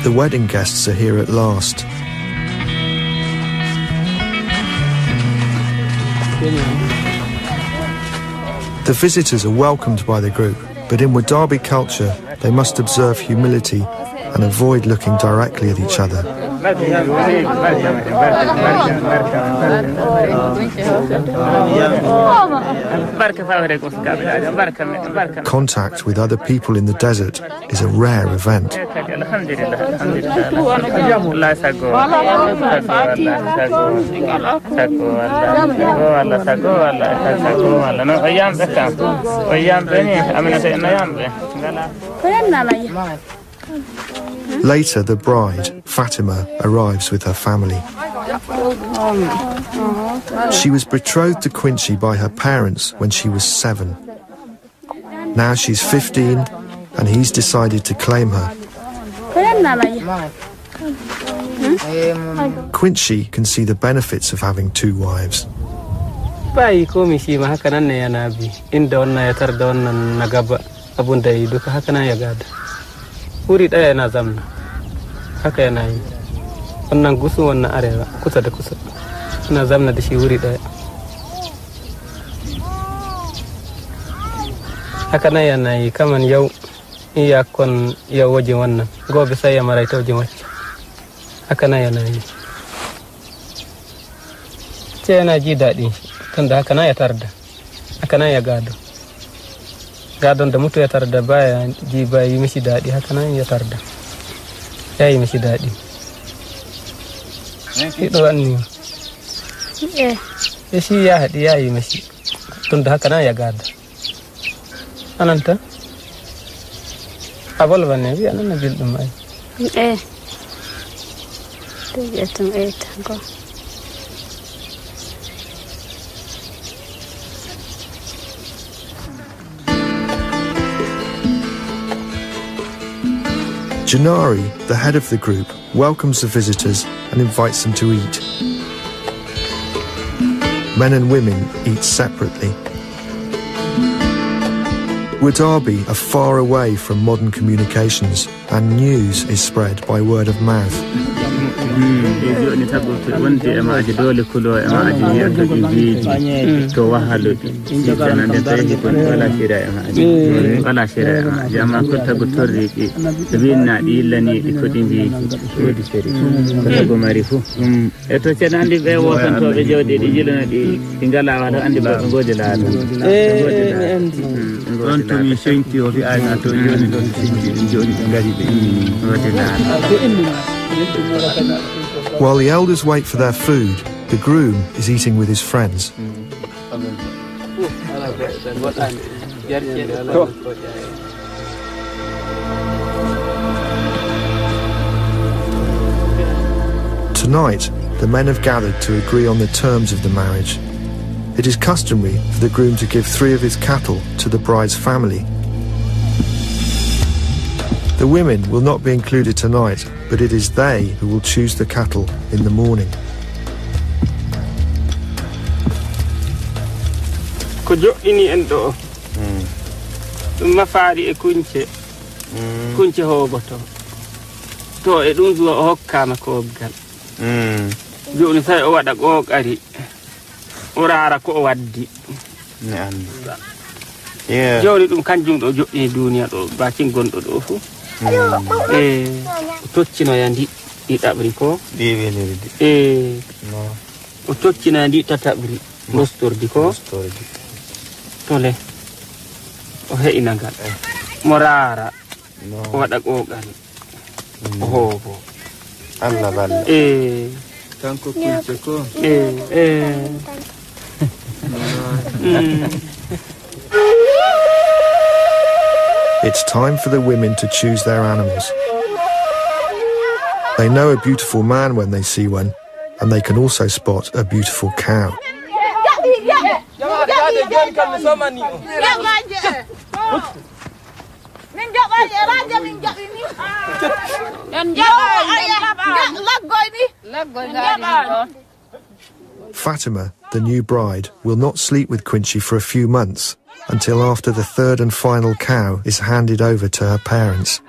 The wedding guests are here at last. The visitors are welcomed by the group, but in Vodaabe culture, they must observe humility and avoid looking directly at each other. Contact with other people in the desert is a rare event. Later, the bride, Fatima, arrives with her family. She was betrothed to Quincy by her parents when she was 7. Now she's 15, and he's decided to claim her. Quincy can see the benefits of having 2 wives. Uri daya na zamna haka yana yi wannan gusu wannan arewa kusa da kusa ina zamna da shi wuri daya haka nan yana yi kaman yau iya kon yau waje wannan gobe sai ya maraita waje wacce haka nan yana yi ce yana ji daɗi tunda haka nan ya tarda haka nan ya gado gadon da mutu ya tarda baya ji ba yi mishi daɗi haka nan ya tarda ya yi mishi daɗi hiɗo anni ya shi ya haɗi ya yi mishi tun da haka nan ya gada ananta abol ba ne biya nan na bilɗin ai Janari, the head of the group, welcomes the visitors and invites them to eat. Men and women eat separately. Wodaabe are far away from modern communications, and news is spread by word of mouth. While the elders wait for their food, the groom is eating with his friends. Tonight, the men have gathered to agree on the terms of the marriage. It is customary for the groom to give 3 of his cattle to the bride's family. The women will not be included tonight, but it is they who will choose the cattle in the morning. Kujo ini endo. Mafari e kunche. Kunche hogoto. To e dum zuwa hokkama ko gal. Joni sai o wada ko qari. Ora ko waddi. Ne anda. Yeah. Joni dum kanjum do joddi duniya do bacin gondo do fu. Toccino yandi di tabri ko di venirdi no o toccina ndi tatabri mostordi ko tole o heina gal morara o wada qogal o hobo alla balla tanko kunce ko It's time for the women to choose their animals. They know a beautiful man when they see one, and they can also spot a beautiful cow. Fatima, the new bride, will not sleep with Quincy for a few months until after the third and final cow is handed over to her parents.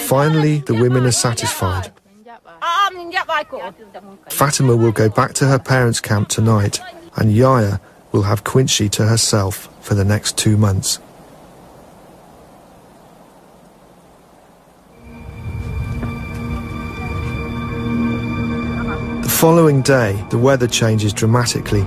Finally, the women are satisfied. Fatima will go back to her parents' camp tonight, and Yaya will have Quincy to herself for the next 2 months. The following day, the weather changes dramatically.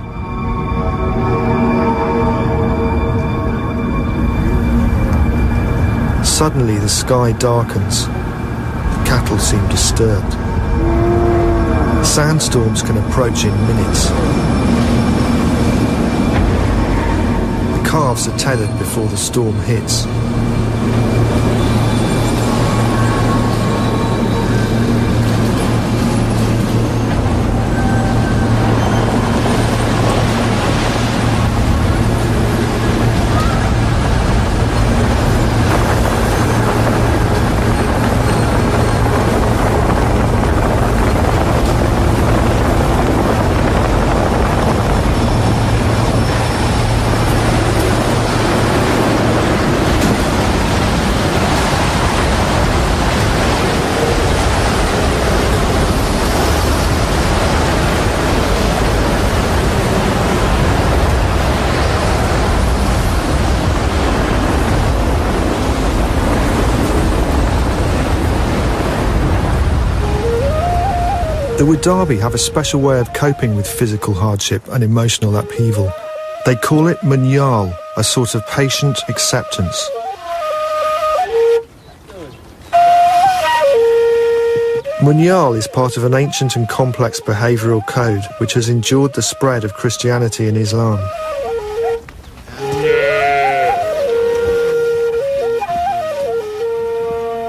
Suddenly, the sky darkens. The cattle seem disturbed. Sandstorms can approach in minutes. The calves are tethered before the storm hits. The Vodaabe have a special way of coping with physical hardship and emotional upheaval. They call it munyal, a sort of patient acceptance. Munyal is part of an ancient and complex behavioural code which has endured the spread of Christianity and Islam.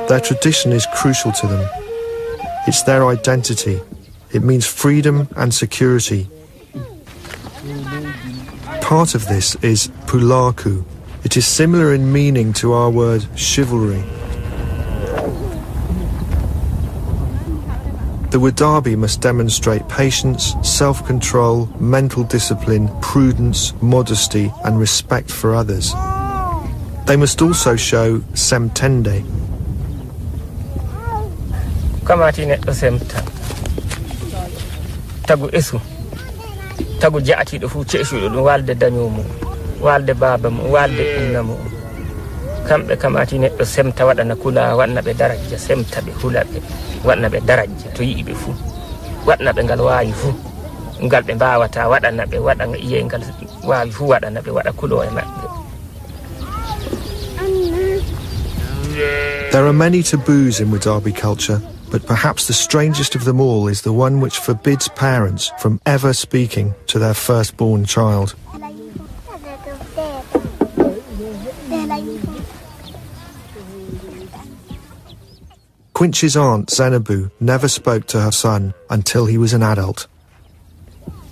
Their tradition is crucial to them. It's their identity. It means freedom and security. Part of this is pulaku. It is similar in meaning to our word chivalry. The Vodaabe must demonstrate patience, self-control, mental discipline, prudence, modesty and respect for others. They must also show semtende. Tagu esu tagu jaati do fu ceshudo dum walde dañomo walde babam walde innamo kambe kamati neddo semta wadana kula wadna be daraja semta be hulabe wadna be daraja to yiibe fu wadna be ngal waayi fu ngal be baawata wadana be wadanga iye ngal waayi fu wadana be wada kulo e mabbe. There are many taboos in Vodaabe culture, but perhaps the strangest of them all is the one which forbids parents from ever speaking to their firstborn child. Quincy's aunt, Zenabu, never spoke to her son until he was an adult.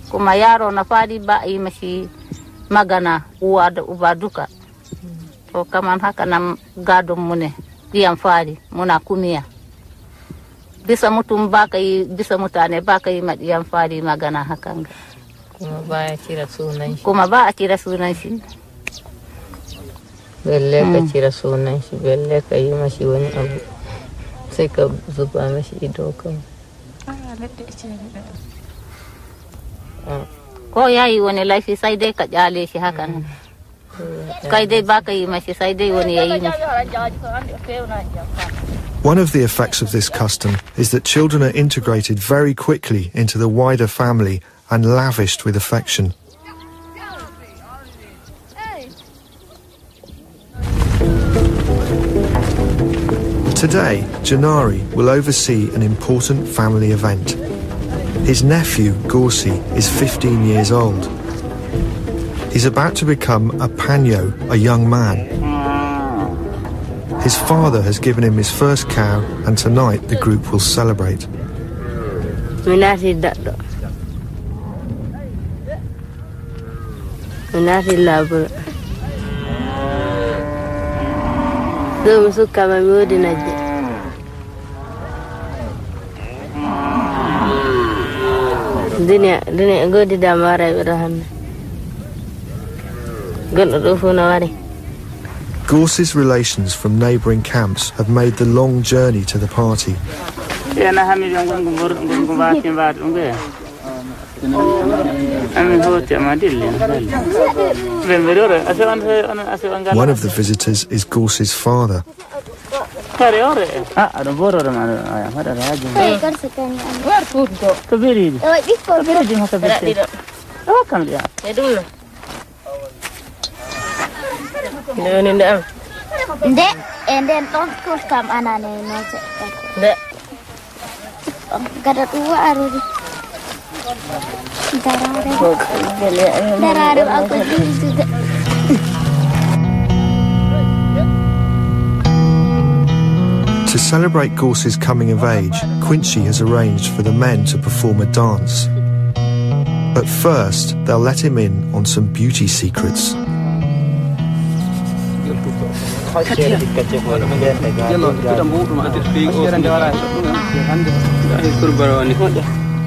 Kumayaro nafadi ba imashi magana ubaduka. To kaman haka na gado mune diam fadi muna kumia. Bisa mutum baka yi bisa mutane baka yi madiyan fadi magana hakan. Kuma ba a kira sunan shi. Kuma ba a kira sunan shi. Belle ka kira sunan shi, belle ka yi mashi wani abu. Sai ka zuba mashi ido kan. Ko yayi wani laifi sai dai ka kyale shi hakan. Kai dai baka yi mashi sai dai wani yayi mashi. One of the effects of this custom is that children are integrated very quickly into the wider family and lavished with affection. Today, Janari will oversee an important family event. His nephew, Gorsi, is 15 years old. He's about to become a panyo, a young man. His father has given him his first cow, and tonight the group will celebrate. Minati daddo. Minati labur. Do musuka mamudi naje. Dunia godi damara birahan. Gono do funa wari. Gorse's relations from neighbouring camps have made the long journey to the party. One of the visitors is Gorse's father. And then don't come anane no se. Kada tua aruri. Darare aku juga. To celebrate Gorse's coming of age, Quincy has arranged for the men to perform a dance. But first, they'll let him in on some beauty secrets.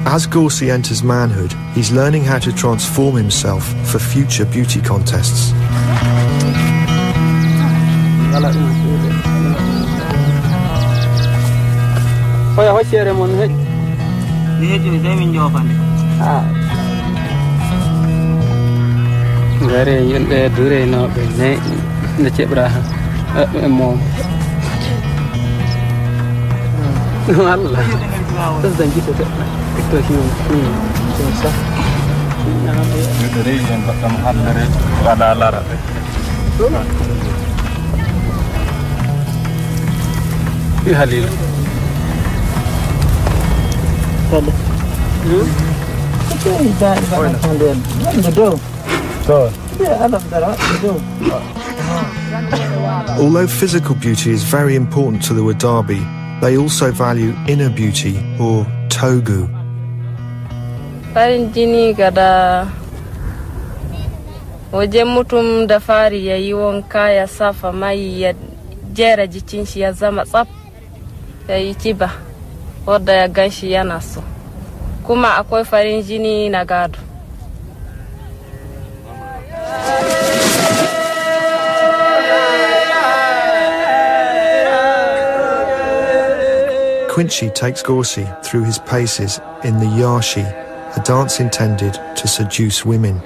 As Gorse enters manhood, he's learning how to transform himself for future beauty contests. Although physical beauty is very important to the Vodaabe, they also value inner beauty, or togu. Farin jini kada wajen mutum da fari ya yi wanka ya safa mai ya jera jikin shi ya zama tsaf ya yi kiba wadda ya ganshi yana so. Kuma akwai farin jini na gado. Quincy takes Gorse through his paces in the yashi, a dance intended to seduce women.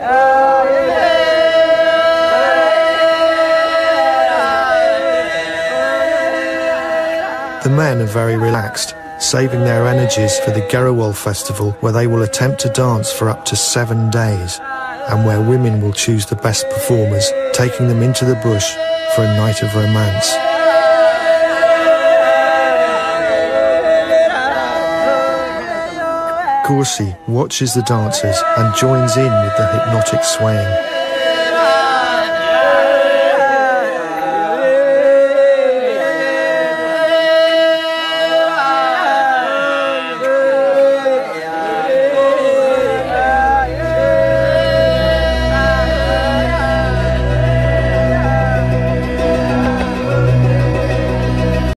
The men are very relaxed, saving their energies for the Gerewol festival, where they will attempt to dance for up to 7 days, and where women will choose the best performers, taking them into the bush for a night of romance. Gorse watches the dancers and joins in with the hypnotic swaying.